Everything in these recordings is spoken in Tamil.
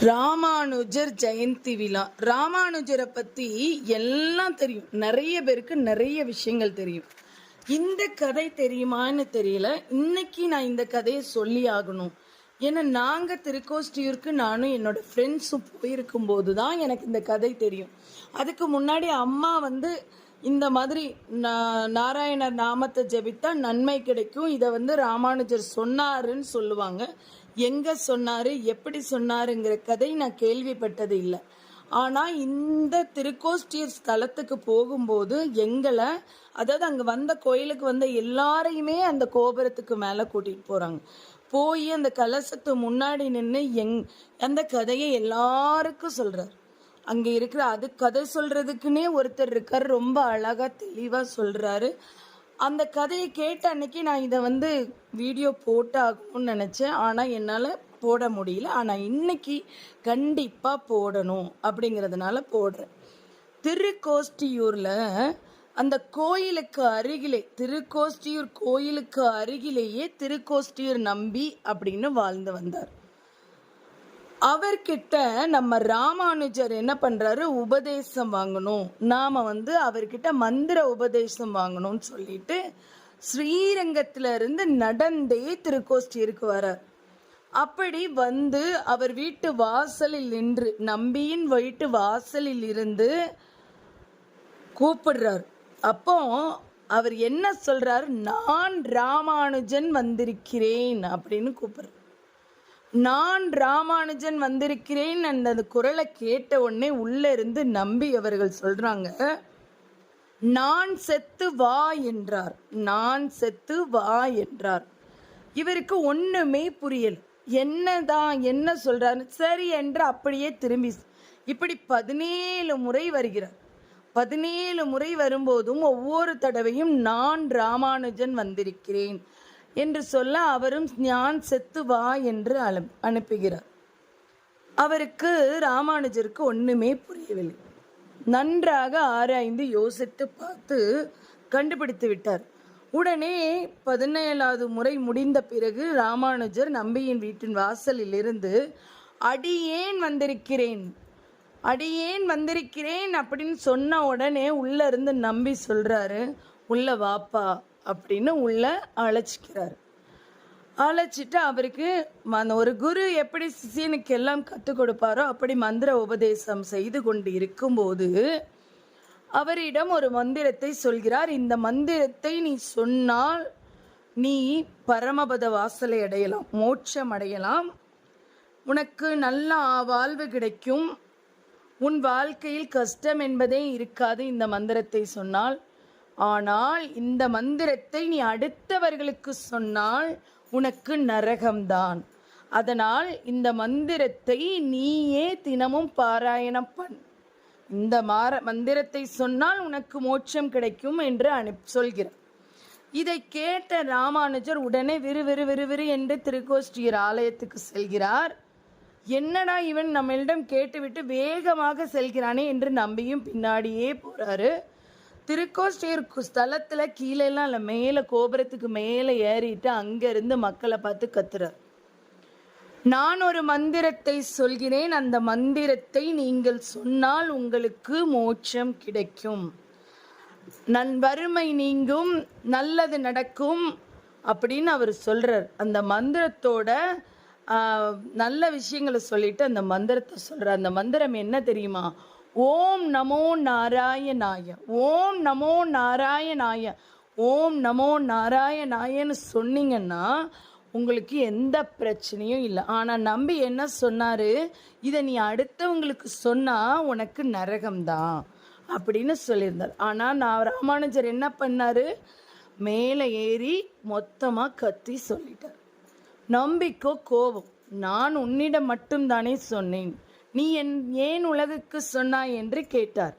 ராமானுஜர் ஜெயந்தி விழா. ராமானுஜரை பற்றி எல்லாம் தெரியும், நிறைய பேருக்கு நிறைய விஷயங்கள் தெரியும். இந்த கதை தெரியுமான்னு தெரியல. இன்னைக்கு நான் இந்த கதையை சொல்லி ஆகணும். ஏன்னா நாங்கள் திருக்கோஷ்டியூருக்கு நானும் என்னோட ஃப்ரெண்ட்ஸும் போயிருக்கும் போது தான் எனக்கு இந்த கதை தெரியும். அதுக்கு முன்னாடி அம்மா இந்த மாதிரி நாராயணர் நாமத்தை ஜபித்தா நன்மை கிடைக்கும், இதை ராமானுஜர் சொன்னாருன்னு சொல்லுவாங்க. எங்கே சொன்னார், எப்படி சொன்னாருங்கிற கதை நான் கேள்விப்பட்டது இல்லை. ஆனால் இந்த திருக்கோஷ்டியூர் ஸ்தலத்துக்கு போகும்போது எங்களை, அதாவது அங்கே வந்த கோயிலுக்கு வந்த எல்லாரையுமே அந்த கோபுரத்துக்கு மேலே கூட்டிகிட்டு போகிறாங்க. போய் அந்த கலசத்து முன்னாடி நின்று அந்த கதையை எல்லாருக்கும் சொல்கிறார். அங்கே இருக்கிற கதை சொல்கிறதுக்குன்னே ஒருத்தர் இருக்கார், ரொம்ப அழகாக தெளிவாக சொல்கிறாரு. அந்த கதையை கேட்ட அன்னைக்கு நான் இதை வீடியோ போட்டாகணும்னு நினச்சேன். ஆனால் என்னால் போட முடியல. ஆனால் இன்னைக்கு கண்டிப்பாக போடணும் அப்படிங்கிறதுனால போடுறேன். திருக்கோஷ்டியூரில் அந்த கோயிலுக்கு அருகிலே, திருக்கோஷ்டியூர் கோயிலுக்கு அருகிலேயே திருக்கோஷ்டியூர் நம்பி அப்படின்னு வாழ்ந்து வந்தார். அவர்கிட்ட நம்ம ராமானுஜர் என்ன பண்றாரு, உபதேசம் வாங்கணும், நாம அவர்கிட்ட மந்திர உபதேசம் வாங்கணும்னு சொல்லிட்டு ஸ்ரீரங்கத்துல இருந்து நடந்தே திருக்கோஷ்டியூருக்கு வரார். அப்படி அவர் வீட்டு வாசலில் நின்று, நம்பியின் வீட்டு வாசலில் இருந்து கூப்பிடுறார். அப்போ அவர் என்ன சொல்றாரு, நான் ராமானுஜன் வந்திருக்கிறேன் அப்படின்னு கூப்பிடுறார். நான் ராமானுஜன் வந்திருக்கிறேன் அந்த குரலை கேட்ட உடனே உள்ள இருந்து நம்பி அவர்கள் சொல்றாங்க, நான் செத்து வா என்றார். நான் செத்து வா என்றார். இவருக்கு ஒண்ணுமே புரியல, என்ன சொல்றாரு. சரி என்று அப்படியே திரும்பி இப்படி 17 முறை வருகிறார். 17 முறை வரும்போதும் ஒவ்வொரு தடவையும் நான் ராமானுஜன் வந்திருக்கிறேன் என்று சொல்ல அவரும் நான் செத்து வா என்று அனுப்புகிறார். அவருக்கு, ராமானுஜருக்கு ஒண்ணுமே புரியவில்லை. நன்றாக ஆராய்ந்து யோசித்து பார்த்து கண்டுபிடித்து விட்டார். உடனே 17வது முறை முடிந்த பிறகு ராமானுஜர் நம்பியின் வீட்டின் வாசலில் இருந்து அடியேன் வந்திருக்கிறேன், அடியேன் வந்திருக்கிறேன் அப்படின்னு சொன்ன உடனே உள்ள இருந்து நம்பி சொல்றாரு, உள்ள வாப்பா அப்படின்னு உள்ள அழைச்சிக்கிறார். அழைச்சிட்டு அவருக்கு ஒரு குரு எப்படி சிஷியனுக்கு எல்லாம் கற்றுக் கொடுப்பாரோ அப்படி மந்திர உபதேசம் செய்து கொண்டு இருக்கும்போது அவரிடம் ஒரு மந்திரத்தை சொல்கிறார். இந்த மந்திரத்தை நீ சொன்னால் நீ பரமபத வாசலை அடையலாம், மோட்சம் அடையலாம், உனக்கு நல்ல வாழ்வு கிடைக்கும், உன் வாழ்க்கையில் கஷ்டம் என்பதே இருக்காது இந்த மந்திரத்தை சொன்னால். ஆனால் இந்த மந்திரத்தை நீ அடுத்தவர்களுக்கு சொன்னால் உனக்கு நரகம்தான். அதனால் இந்த மந்திரத்தை நீயே தினமும் பாராயணம் பண், இந்த மந்திரத்தை சொன்னால் உனக்கு மோட்சம் கிடைக்கும் என்று சொல்கிறார். இதை கேட்ட ராமானுஜர் உடனே விறுவிறு என்று திருக்கோஷ்டியூர் ஆலயத்துக்கு செல்கிறார். என்னடா இவன் நம்மளிடம் கேட்டுவிட்டு வேகமாக செல்கிறானே என்று நம்பியும் பின்னாடியே போறாரு. திருக்கோஷ்டியூர் ஸ்தலத்துல கீழெல்லாம் இல்லை, மேலே கோபுரத்துக்கு மேலே ஏறிட்டு அங்கிருந்து மக்களை பார்த்து கத்துறார். நான் ஒரு மந்திரத்தை சொல்கிறேன், அந்த மந்திரத்தை நீங்கள் சொன்னால் உங்களுக்கு மோட்சம் கிடைக்கும், வறுமை நீங்கும், நல்லது நடக்கும் அப்படின்னு அவர் சொல்றார். அந்த மந்திரத்தோட நல்ல விஷயங்களை சொல்லிட்டு அந்த மந்திரத்தை சொல்றார். அந்த மந்திரம் என்ன தெரியுமா? ஓம் நமோ நாராயணாய, ஓம் நமோ நாராயணாய, ஓம் நமோ நாராயணாயன்னு சொன்னீங்கன்னா உங்களுக்கு எந்த பிரச்சனையும் இல்லை. ஆனால் நம்பி என்ன சொன்னாரு, இதை நீ அடுத்தவங்களுக்கு சொன்னா உனக்கு நரகம்தான் அப்படின்னு சொல்லியிருந்தார். ஆனால் ராமானுஜர் என்ன பண்ணாரு, மேலே ஏறி மொத்தமாக கத்தி சொல்லிட்டார். நம்பிக்கோ கோபம், நான் உன்னிடம் மட்டும்தானே சொன்னேன், நீ ஏன் உலகுக்கு சொன்னாய் என்று கேட்டார்.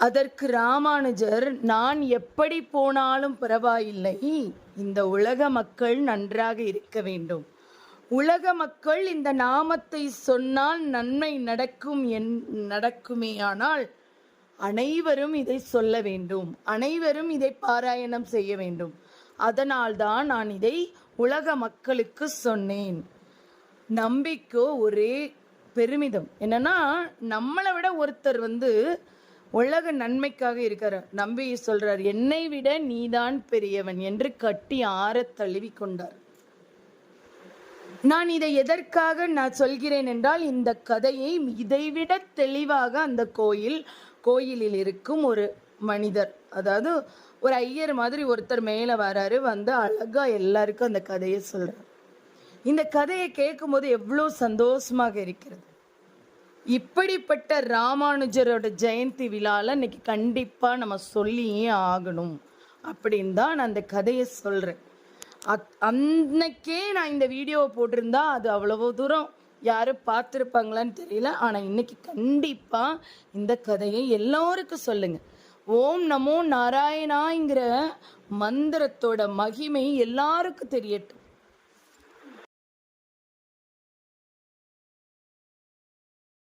அதற்கு ராமானுஜர், நான் எப்படி போனாலும் பரவாயில்லை, இந்த உலக மக்கள் நன்றாக இருக்க வேண்டும், உலக மக்கள் இந்த நாமத்தை சொன்னால் நன்மை நடக்குமேயானால் அனைவரும் இதை சொல்ல வேண்டும், அனைவரும் இதை பாராயணம் செய்ய வேண்டும், அதனால்தான் நான் இதை உலக மக்களுக்கு சொன்னேன். நம்பிக்கோ ஒரே பெருமிதம். என்னன்னா நம்மளை விட ஒருத்தர் உலக நன்மைக்காக இருக்கார். நம்பி சொல்றார், என்னை விட நீதான் பெரியவன் என்று கட்டி ஆற தழுவி கொண்டார். நான் இதை எதற்காக நான் சொல்கிறேன் என்றால், இந்த கதையை இதைவிட தெளிவாக அந்த கோயிலில் இருக்கும் ஒரு மனிதர், அதாவது ஒரு ஐயர் மாதிரி ஒருத்தர் மேலே வராரு, அழகா எல்லாருக்கும் அந்த கதையை சொல்றார். இந்த கதையை கேட்கும் போது எவ்வளோ சந்தோஷமாக இருக்கிறது. இப்படிப்பட்ட ராமானுஜரோட ஜெயந்தி விழாவில் இன்னைக்கு கண்டிப்பாக நம்ம சொல்லியே ஆகணும் அப்படின்னு தான் நான் அந்த கதையை சொல்கிறேன். அன்னைக்கே நான் இந்த வீடியோவை போட்டிருந்தா அது அவ்வளவு தூரம் யாரும் பார்த்துருப்பாங்களான்னு தெரியல. ஆனால் இன்னைக்கு கண்டிப்பாக இந்த கதையை எல்லோருக்கும் சொல்லுங்க. ஓம் நமோ நாராயணாங்கிற மந்திரத்தோட மகிமை எல்லாருக்கும் தெரியட்டும்.